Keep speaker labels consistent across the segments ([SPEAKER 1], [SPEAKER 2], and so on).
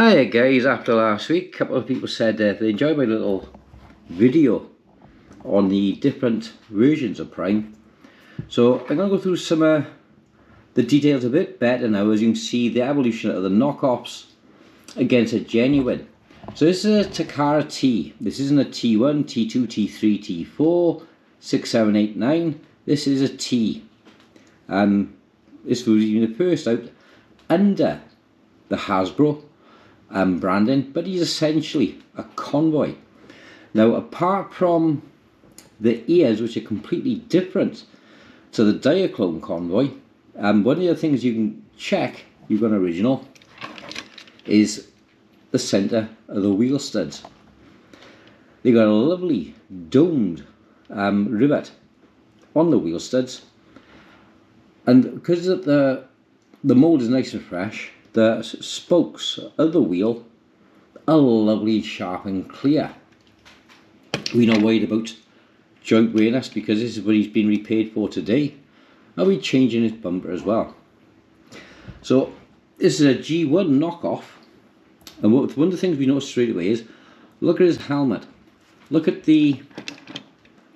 [SPEAKER 1] Hiya guys, after last week a couple of people said they enjoyed my little video on the different versions of Prime. So I'm going to go through some the details a bit better now, as you can see the evolution of the knockoffs against a genuine. So this is a Takara T. This isn't a T1, T2, T3, T4, 6, 7, 8, 9. This is a T. This was even the first out under the Hasbro branding, but he's essentially a convoy. Now, apart from the ears, which are completely different to the Diaclone convoy, one of the things you can check you've got an original is the centre of the wheel studs. They've got a lovely domed rivet on the wheel studs, and because the mould is nice and fresh, the spokes of the wheel are lovely, sharp and clear. We're not worried about joint wearness because this is what he's been repaid for today. I'll be changing his bumper as well. So this is a G1 knockoff, and one of the things we notice straight away is look at his helmet. Look at the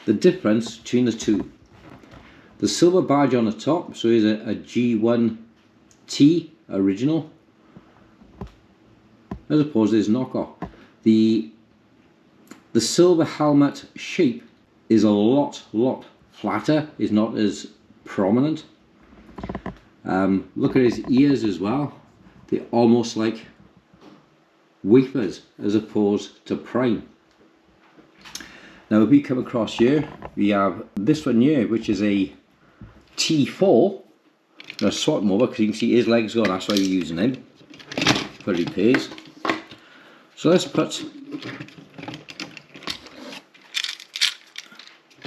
[SPEAKER 1] difference between the two. The silver badge on the top, so he's a G1T original, as opposed to his knockoff. The silver helmet shape is a lot flatter, is not as prominent. Look at his ears as well. They're almost like wafers as opposed to Prime. Now if we come across here, we have this one here, which is a T4. I'm going to swap him over because you can see his legs gone, that's why we're using him for repairs. So let's put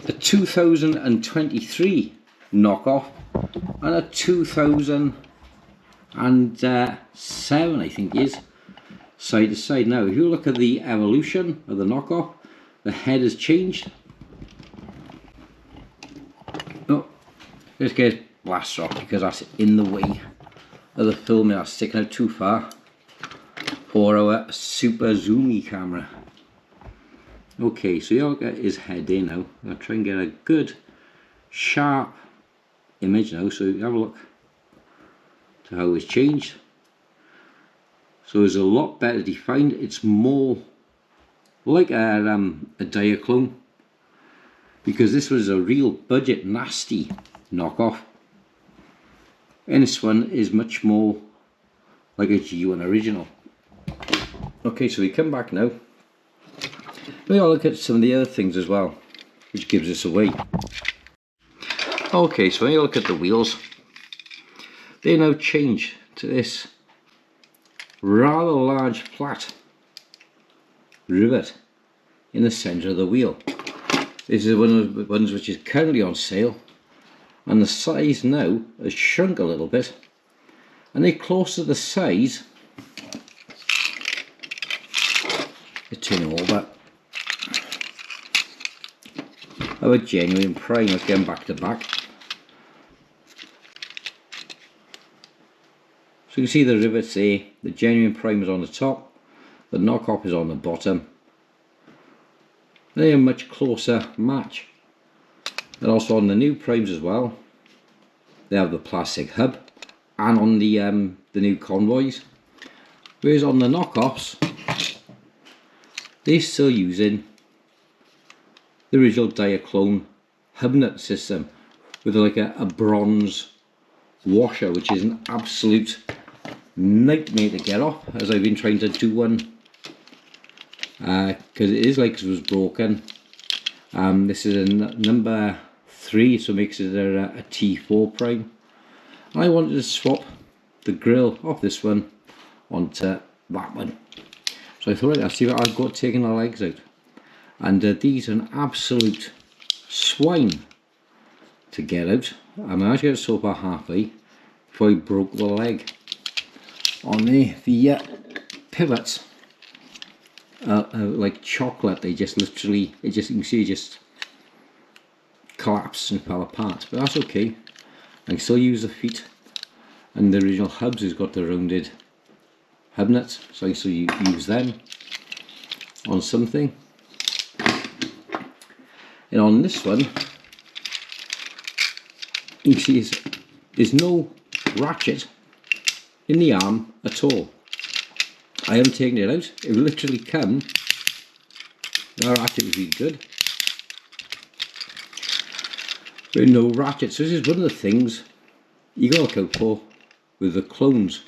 [SPEAKER 1] a 2023 knockoff and a 2007, I think is, side to side. Now if you look at the evolution of the knockoff, the head has changed. Oh, let's get blast off because that's in the way of the film. That's sticking out too far for our super zoomy camera. Okay, so you look at his head there now. I'll try and get a good sharp image now, so you have a look to how it's changed. So it's a lot better defined. It's more like a Diaclone, because this was a real budget nasty knockoff, and this one is much more like a G1 original. Okay, so we come back now. We'll look at some of the other things as well, which gives us away. Okay, so when you look at the wheels, they now change to this rather large flat rivet in the centre of the wheel. This is one of the ones which is currently on sale, and the size now has shrunk a little bit, and they're close to the size. Let's turn them over. Of a genuine Prime. Let's get them back to back. So you can see the rivets there. The genuine Prime is on the top, the knockoff is on the bottom. They're a much closer match. And also on the new Primes as well, they have the plastic hub, and on the new convoys. Whereas on the knockoffs, they're still using the original Diaclone hub nut system with like a bronze washer, which is an absolute nightmare to get off, as I've been trying to do one because it is like it was broken. This is a number 3, so it makes it a T4 Prime. I wanted to swap the grill off this one onto that one, so I thought I'd see what I've got taking the legs out, and these are an absolute swine to get out. I managed to get it so far halfway before I broke the leg on the pivots. Like chocolate, they just literally, you can see it just collapsed and fell apart, but that's okay. I can still use the feet, and the original hubs has got the rounded hub nuts, so you use them on something. And on this one, you can see there's no ratchet in the arm at all. I haven't taken it out. It will literally come. The ratchet would be good. But no ratchet. So this is one of the things you got to look out for with the clones.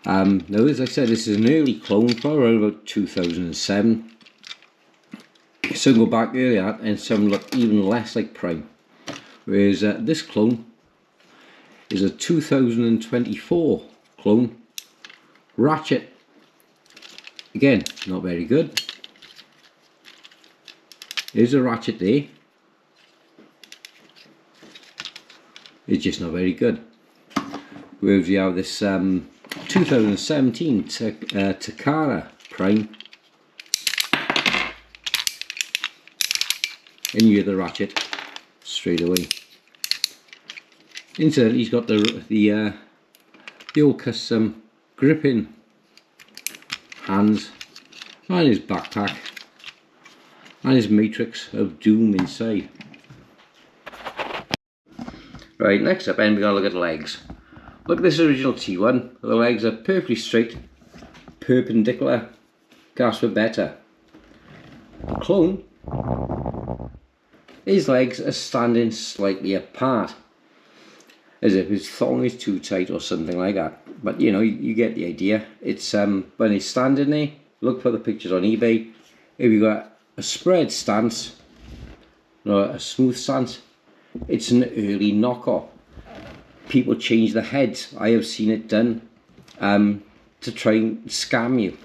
[SPEAKER 1] Now, as I said, this is an early clone, probably around about 2007. Some go back earlier and some look even less like Prime. Whereas this clone is a 2024 clone. Ratchet, again, not very good. There's a ratchet there. It's just not very good. Whereas we have this 2017 Takara Prime, and you get the ratchet straight away. Incidentally, he's got the old custom gripping hands, and his backpack, and his matrix of doom inside. Right, next up, and we're going to look at the legs. Look at this original T1. The legs are perfectly straight, perpendicular, gasp for better. The clone, his legs are standing slightly apart, as if his thong is too tight or something like that. But you know, you get the idea. It's when he's standing there, look for the pictures on eBay. If you've got a spread stance, or a smooth stance, it's an early knockoff. People change the heads. I have seen it done to try and scam you.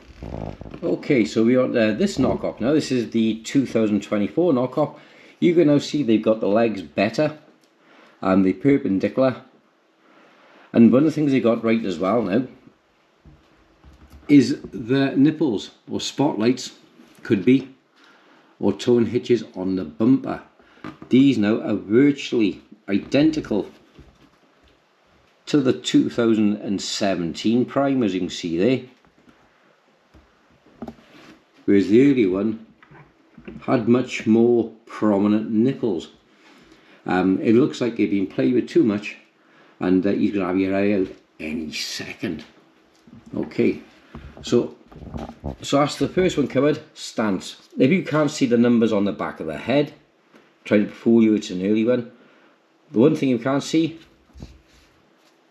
[SPEAKER 1] Okay, so we got this knockoff now. This is the 2024 knockoff. You can now see they've got the legs better, and they're perpendicular. And one of the things they got right as well now is the nipples or spotlights, could be, or tone hitches on the bumper. These now are virtually identical to the 2017 Prime, as you can see there. Whereas the early one had much more prominent nipples. It looks like they've been played with too much, and you could have your eye out any second. Okay, so that's the first one covered. Stance. If you can't see the numbers on the back of the head, try to fool you, it's an early one. The one thing you can't see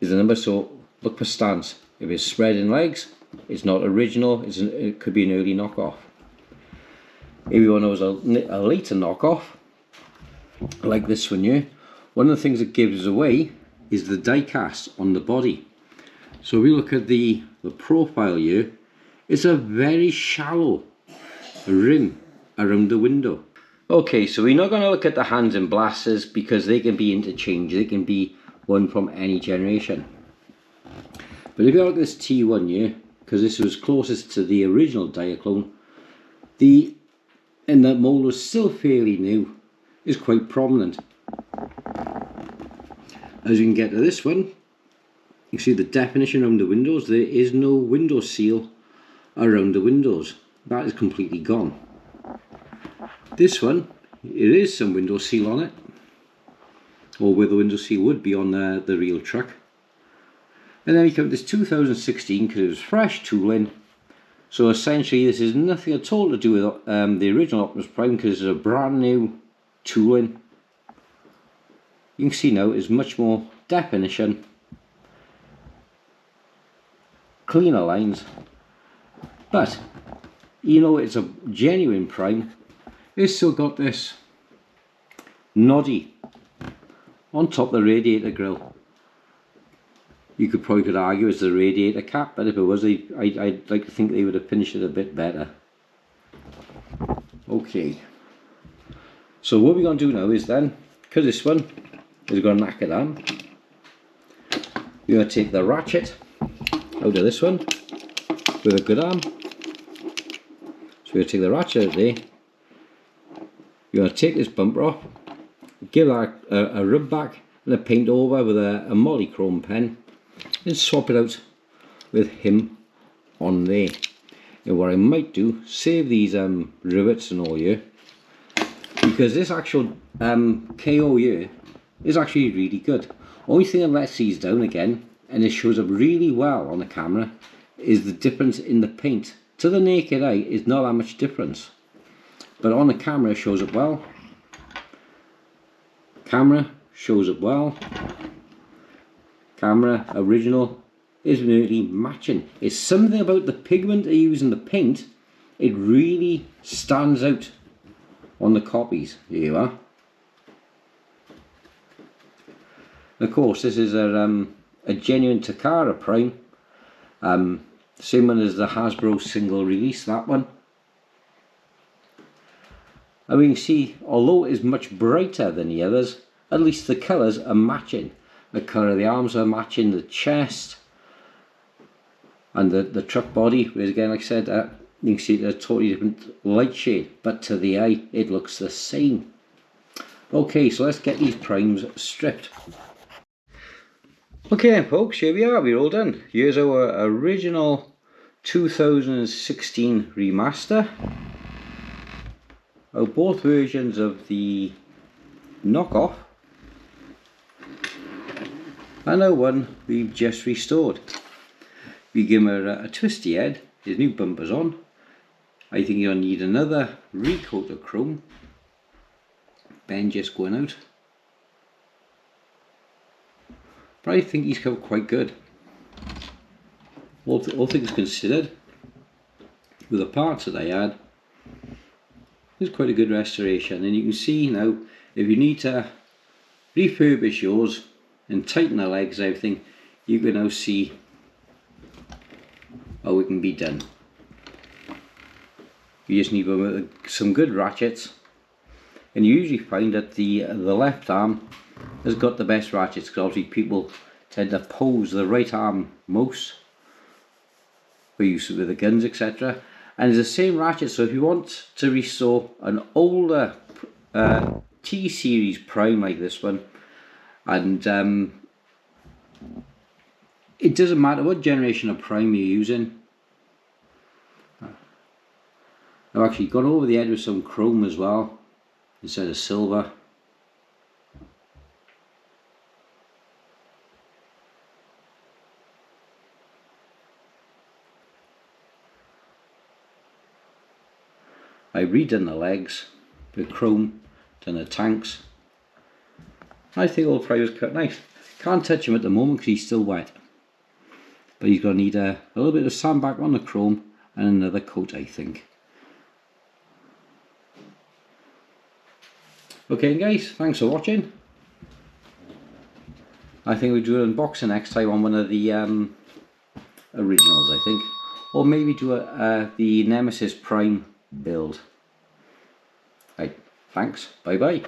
[SPEAKER 1] is the number, so look for stance. If it's spreading legs, it's not original, it could be an early knockoff. If you want to know a later knockoff, like this one here, one of the things that gives away is the die cast on the body. So if we look at the profile here, it's a very shallow rim around the window. Okay, so we're not going to look at the hands and blasters because they can be interchanged. They can be one from any generation. But if you look at this T1 here, because this was closest to the original Diaclone, and that mold was still fairly new, is quite prominent. As you can get to this one, you see the definition around the windows. There is no window seal around the windows. That is completely gone. This one, it is some window seal on it, or where the window seal would be on the real truck. And then we come to this 2016 because it was fresh tooling. So essentially this is nothing at all to do with the original Optimus Prime, because it's a brand new tooling. You can see now it's much more definition, cleaner lines, but you know it's a genuine Prime. It's still got this noddy on top of the radiator grill. You could argue it's the radiator cap, but if it was, I'd like to think they would have finished it a bit better. Okay, so what we're going to do now is then, because this one is going to knock it down, we're going to take the ratchet out of this one with a good arm. So we're going to take the ratchet out there. You're going to take this bumper off, give that a rub back and a paint over with a Molychrome pen, and swap it out with him on there. And what I might do, save these rivets and all here, because this actual KO here is actually really good. Only thing that lets these down again, and it shows up really well on the camera, is the difference in the paint. To the naked eye, is not that much difference, but on the camera it shows up well. Camera shows up well. Camera original is nearly matching. It's something about the pigment they use in the paint, it really stands out on the copies. Here you are. Of course, this is a genuine Takara Prime, same one as the Hasbro single release, that one. And we can see, although it is much brighter than the others, at least the colours are matching. The colour of the arms are matching, the chest, and the truck body, whereas again, like I said, you can see it's a totally different light shade, but to the eye it looks the same. Okay, so let's get these primes stripped. Okay then folks, here we are, we're all done. Here's our original 2016 remaster of both versions of the knockoff and our one we've just restored. We give him a twisty head, his new bumpers on. I think you'll need another recoat of chrome. Ben just going out. But I think he's come quite good. All things considered, with the parts that I had, it's quite a good restoration. And you can see now, if you need to refurbish yours and tighten the legs and everything, you can now see how it can be done. You just need some good ratchets, and you usually find that the left arm has got the best ratchets, because obviously people tend to pose the right arm most for use with the guns, etc. And it's the same ratchet, so if you want to restore an older T-series Prime like this one, and it doesn't matter what generation of Prime you're using. I've actually gone over the head with some chrome as well, instead of silver. I've redone the legs with chrome, done the tanks. I think all the Prime is cut nice. Can't touch him at the moment because he's still wet. But he's going to need a little bit of sandback on the chrome and another coat, I think. Okay guys, thanks for watching. I think we'll do an unboxing next time on one of the originals, I think. Or maybe do the Nemesis Prime build. Right, thanks, bye bye.